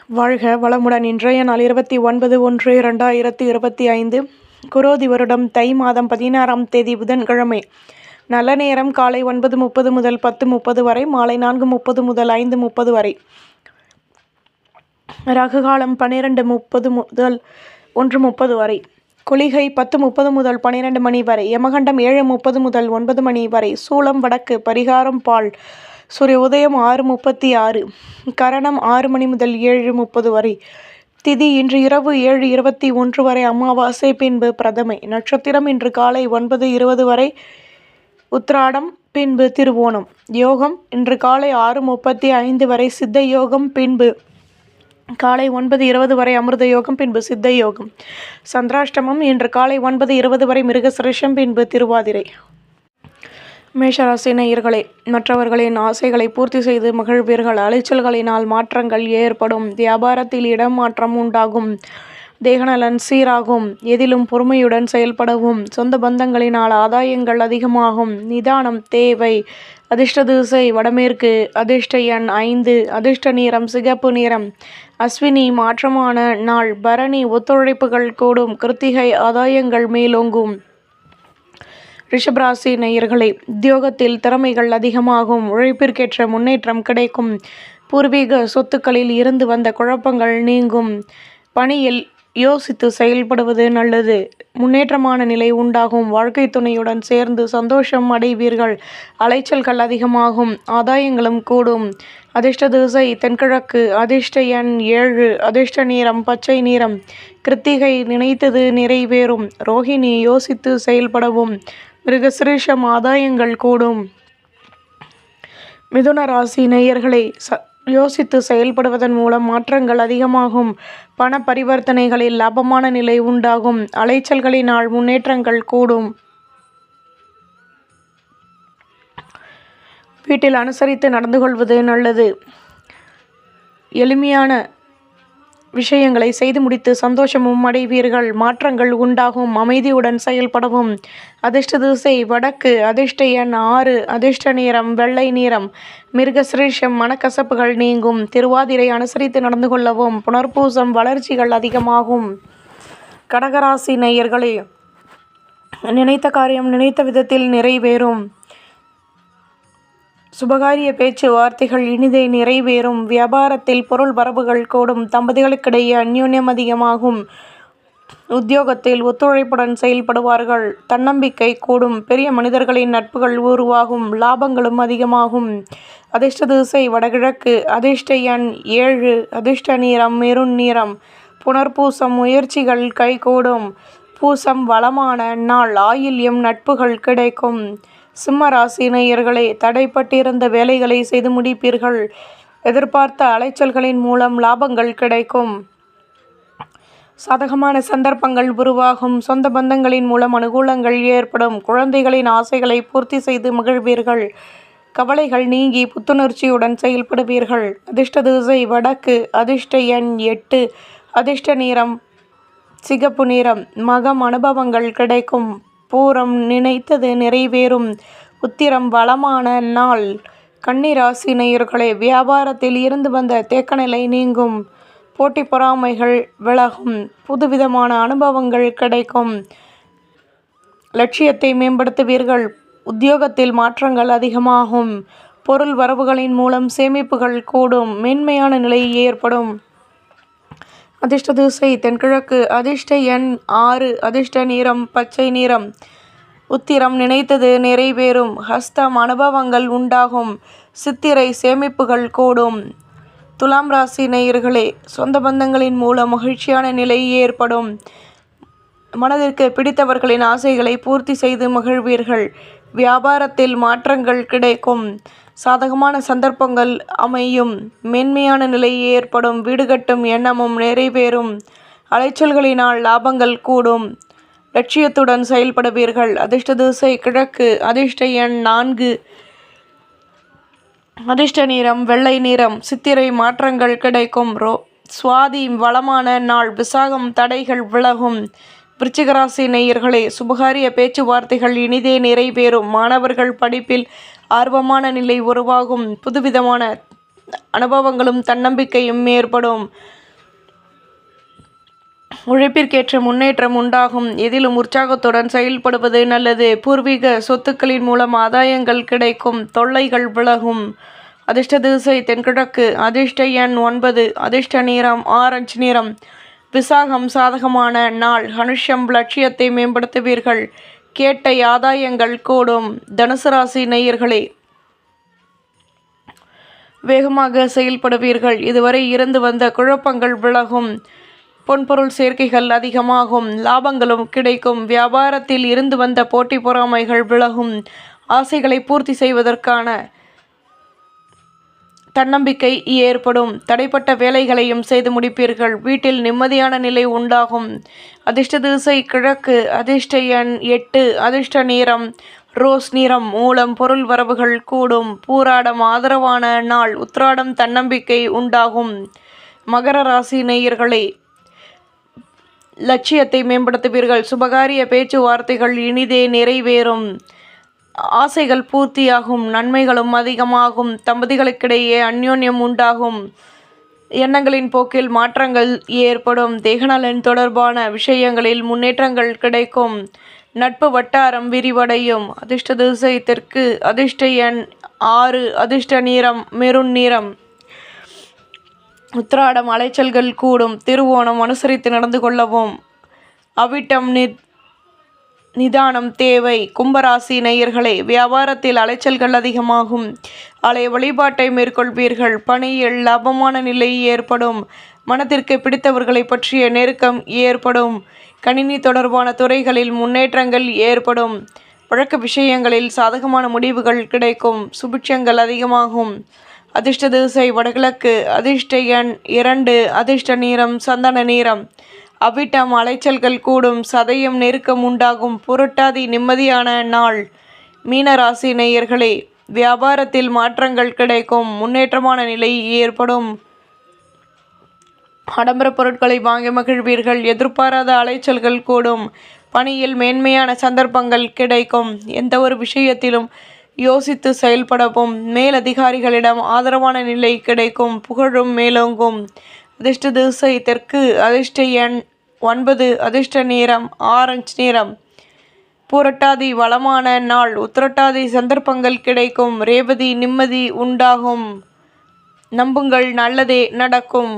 வாழ்க வளமுடன். இன்றைய நாள் 29/1/2025 குரோதி வருடம் தை மாதம் 16ஆம் தேதி புதன்கிழமை. நல்ல நேரம் காலை 9:30 முதல் 10:30 வரை, மாலை 4:30 முதல் 5:30 வரை. ரகுகாலம் 12:30 முதல் 1:30 வரை. குளிகை 10:30 முதல் 12 மணி வரை. யமகண்டம் 7:30 முதல் 9 மணி வரை. சூலம் வடக்கு. பரிகாரம் பால். சூரிய உதயம் 6:36. கரணம் 6 மணி முதல் 7:30 வரை. திதி இன்று இரவு 7:21 வரை அமாவாசை, பின்பு பிரதமை. நட்சத்திரம் இன்று காலை 9:20 வரை உத்திராடம், பின்பு திருவோணம். யோகம் இன்று காலை 6:35 வரை சித்த யோகம், பின்பு காலை 9:20 வரை அமிர்த யோகம், பின்பு சித்த யோகம். சந்திராஷ்டமம் இன்று காலை 9:20 வரை மிருகசிரிஷம், பின்பு திருவாதிரை. மேஷராசி நேயர்களே, மற்றவர்களின் ஆசைகளை பூர்த்தி செய்து மகிழ்வீர்கள். அலைச்சல்களினால் மாற்றங்கள் ஏற்படும். வியாபாரத்தில் இடமாற்றம் உண்டாகும். தேகநலன் சீராகும். எதிலும் பொறுமையுடன் செயல்படவும். சொந்த பந்தங்களினால் ஆதாயங்கள் அதிகமாகும். நிதானம் தேவை. அதிர்ஷ்ட திசை வடமேற்கு. அதிர்ஷ்ட எண் 5. அதிர்ஷ்ட நிறம் சிகப்பு நிறம். அஸ்வினி மாற்றமான நாள். பரணி ஒத்துழைப்புகள் கூடும். கிருத்திகை ஆதாயங்கள் மேலோங்கும். ரிஷபராசி நேயர்களே, உத்தியோகத்தில் திறமைகள் அதிகமாகும். உழைப்பிற்கேற்ற முன்னேற்றம் கிடைக்கும். பூர்வீக சொத்துக்களில் இருந்து வந்த குழப்பங்கள் நீங்கும். பணியில் யோசித்து செயல்படுவது நல்லது. முன்னேற்றமான நிலை உண்டாகும். வாழ்க்கை துணையுடன் சேர்ந்து சந்தோஷம் அடைவீர்கள். அலைச்சல்கள் அதிகமாகும். ஆதாயங்களும் கூடும். அதிர்ஷ்ட திசை தென்கிழக்கு. அதிர்ஷ்ட எண் 7. அதிர்ஷ்ட நிறம் பச்சை நிறம். கிருத்திகை நினைத்தது நிறைவேறும். ரோஹிணி யோசித்து செயல்படவும். மிருகசிரீஷம் ஆதாயங்கள் கூடும். மிதுன ராசி நேயர்களை, யோசித்து செயல்படுவதன் மூலம் மாற்றங்கள் அதிகமாகும். பண பரிவர்த்தனைகளில் லாபமான நிலை உண்டாகும். அலைச்சல்களினால் முன்னேற்றங்கள் கூடும். வீட்டில் அனுசரித்து நடந்து கொள்வது நல்லது. எளிமையான விஷயங்களை செய்து முடித்து சந்தோஷமும் அடைவீர்கள். மாற்றங்கள் உண்டாகும். அமைதியுடன் செயல்படவும். அதிர்ஷ்ட திசை வடக்கு. அதிர்ஷ்ட எண் 6. அதிர்ஷ்ட நிறம் வெள்ளை நிறம். மிருகசிரீஷம் மனக்கசப்புகள் நீங்கும். திருவாதிரை அனுசரித்து நடந்து கொள்ளவும். புனர்பூசம் வளர்ச்சிகள் அதிகமாகும். கடகராசி நேயர்களே, நினைத்த காரியம் நினைத்த விதத்தில் நிறைவேறும். சுபகாரிய பேச்சு வார்த்தைகள் இனிதே நிறைவேறும். வியாபாரத்தில் பொருள் வரவுகள் கூடும். தம்பதிகளுக்கிடையே அந்யோன்யம் அதிகமாகும். உத்தியோகத்தில் ஒத்துழைப்புடன் செயல்படுவார்கள். தன்னம்பிக்கை கூடும். பெரிய மனிதர்களின் நட்புகள் உருவாகும். லாபங்களும் அதிகமாகும். அதிர்ஷ்ட திசை வடகிழக்கு. அதிர்ஷ்ட எண் 7. அதிர்ஷ்ட நிறம் மெரூன் நிறம். புனர்பூசம் முயற்சிகள் கைகூடும். பூசம் வளமான நாள். ஆயில்யம் நட்புகள் கிடைக்கும். சிம்ம ராசி நேயர்களே, தடைப்பட்டிருந்த வேலைகளை செய்து முடிப்பீர்கள். எதிர்பார்த்த அலைச்சல்களின் மூலம் லாபங்கள் கிடைக்கும். சாதகமான சந்தர்ப்பங்கள் உருவாகும். சொந்த பந்தங்களின் மூலம் அனுகூலங்கள் ஏற்படும். குழந்தைகளின் ஆசைகளை பூர்த்தி செய்து மகிழ்வீர்கள். கவலைகள் நீங்கி புத்துணர்ச்சியுடன் செயல்படுவீர்கள். அதிர்ஷ்ட திசை வடக்கு. அதிர்ஷ்ட எண் 8. அதிர்ஷ்ட நிறம் சிகப்பு நிறம். மகம் அனுபவங்கள் கிடைக்கும். பூரம் நினைத்தது நிறைவேறும். உத்திரம் வளமான நாள். கன்னிராசி நேயர்களே, வியாபாரத்தில் இருந்து வந்த தேக்கநிலை நீங்கும். போட்டி பொறாமைகள் விலகும். புதுவிதமான அனுபவங்கள் கிடைக்கும். லட்சியத்தை மேம்படுத்துவீர்கள். உத்தியோகத்தில் மாற்றங்கள் அதிகமாகும். பொருள் வரவுகளின் மூலம் சேமிப்புகள் கூடும். மேன்மையான நிலை ஏற்படும். அதிர்ஷ்ட திசை தென்கிழக்கு. அதிர்ஷ்ட எண் 6. அதிர்ஷ்ட நிறம் பச்சை நிறம். உத்திரம் நினைத்தது நிறைவேறும். ஹஸ்தம் அனுபவங்கள் உண்டாகும். சித்திரை சேமிப்புகள் கூடும். துலாம் ராசி நேயர்களே, சொந்த பந்தங்களின் மூலம் மகிழ்ச்சியான நிலை ஏற்படும். மனதிற்கு பிடித்தவர்களின் ஆசைகளை பூர்த்தி செய்து மகிழ்வீர்கள். வியாபாரத்தில் மாற்றங்கள் கிடைக்கும். சாதகமான சந்தர்ப்பங்கள் அமையும். மேன்மையான நிலை ஏற்படும். வீடு கட்டும் எண்ணமும் நிறைவேறும். அலைச்சல்களினால் லாபங்கள் கூடும். லட்சியத்துடன் செயல்படுவீர்கள். அதிர்ஷ்ட திசை கிழக்கு. அதிர்ஷ்ட எண் 4. அதிர்ஷ்ட நிறம் வெள்ளை நிறம். சித்திரை மாற்றங்கள் கிடைக்கும். சுவாதி வளமான நாள். விசாகம் தடைகள் விலகும். விருச்சிகராசி நேயர்களே, சுபகாரிய பேச்சுவார்த்தைகள் இனிதே நிறைவேறும். மாணவர்கள் படிப்பில் ஆர்வமான நிலை உருவாகும். புதுவிதமான அனுபவங்களும் தன்னம்பிக்கையும் ஏற்படும். உழைப்பிற்கேற்ற முன்னேற்றம் உண்டாகும். எதிலும் உற்சாகத்துடன் செயல்படுவது நல்லது. பூர்வீக சொத்துக்களின் மூலம் ஆதாயங்கள் கிடைக்கும். தொல்லைகள் விலகும். அதிர்ஷ்ட திசை தென்கிழக்கு. அதிர்ஷ்ட எண் 9. அதிர்ஷ்ட நிறம் ஆரஞ்சு நிறம். விசாகம் சாதகமான நாள். அனுஷம் லட்சியத்தை மேம்படுத்துவீர்கள். கேட்டை ஆதாயங்கள் கூடும். தனுசு ராசி நேயர்களே, வேகமாக செயல்படுவீர்கள். இதுவரை இருந்து வந்த குழப்பங்கள் விலகும். பொன்பொருள் சேர்க்கைகள் அதிகமாகும். லாபங்களும் கிடைக்கும். வியாபாரத்தில் இருந்து வந்த போட்டி பொறாமைகள் விலகும். ஆசைகளை பூர்த்தி செய்வதற்கான தன்னம்பிக்கை ஏற்படும். தடைப்பட்ட வேலைகளையும் செய்து முடிப்பீர்கள். வீட்டில் நிம்மதியான நிலை உண்டாகும். அதிர்ஷ்ட திசை கிழக்கு. அதிர்ஷ்ட எண் 8. அதிர்ஷ்ட நிறம் ரோஸ் நிறம். மூலம் பொருள் வரவுகள் கூடும். பூராடம் ஆதரவான நாள். உத்திராடம் தன்னம்பிக்கை உண்டாகும். மகர ராசி நேயர்களே, லட்சியத்தை மேம்படுத்துவீர்கள். சுபகாரிய பேச்சுவார்த்தைகள் இனிதே நிறைவேறும். ஆசைகள் பூர்த்தியாகும். நன்மைகளும் அதிகமாகும். தம்பதிகளுக்கிடையே அந்யோன்யம் உண்டாகும். எண்ணங்களின் போக்கில் மாற்றங்கள் ஏற்படும். தேகநலன் தொடர்பான விஷயங்களில் முன்னேற்றங்கள் கிடைக்கும். நட்பு வட்டாரம் விரிவடையும். அதிர்ஷ்ட திசை தெற்கு. அதிர்ஷ்ட எண் 6. அதிர்ஷ்ட நிறம் மெரூன் நிறம். உத்திராடம் அலைச்சல்கள் கூடும். திருவோணம் அனுசரித்து நடந்து கொள்ளவும். அவிட்டம் நிதானம் தேவை. கும்பராசி நேயர்களே, வியாபாரத்தில் அலைச்சல்கள் அதிகமாகும். ஆலய வழிபாட்டை மேற்கொள்வீர்கள். பணியில் லாபமான நிலை ஏற்படும். மனத்திற்கு பிடித்தவர்களை பற்றிய நெருக்கம் ஏற்படும். கணினி தொடர்பான துறைகளில் முன்னேற்றங்கள் ஏற்படும். வழக்கு விஷயங்களில் சாதகமான முடிவுகள் கிடைக்கும். சுபிட்சங்கள் அதிகமாகும். அதிர்ஷ்ட திசை வடகிழக்கு. அதிர்ஷ்ட எண் 2. அதிர்ஷ்ட நிறம் சந்தன நிறம். அவிட்டம் அலைச்சல்கள் கூடும். சதயம் நெருக்கம் உண்டாகும். புரட்டாதி நிம்மதியான நாள். மீனராசி நேயர்களே, வியாபாரத்தில் மாற்றங்கள் கிடைக்கும். முன்னேற்றமான நிலை ஏற்படும். ஆடம்பர பொருட்களை வாங்கி மகிழ்வீர்கள். எதிர்பாராத அலைச்சல்கள் கூடும். பணியில் மேன்மையான சந்தர்ப்பங்கள் கிடைக்கும். எந்த ஒரு விஷயத்திலும் யோசித்து செயல்படவும். மேலதிகாரிகளிடம் ஆதரவான நிலை கிடைக்கும். புகழும் மேலோங்கும். அதிர்ஷ்ட திசை தெற்கு. அதிர்ஷ்ட எண் 9. அதிர்ஷ்ட நிறம் ஆரஞ்சு நிறம். பூரட்டாதி வளமான நாள். உத்திரட்டாதி சந்தர்ப்பங்கள் கிடைக்கும். ரேவதி நிம்மதி உண்டாகும். நம்புங்கள், நல்லதே நடக்கும்.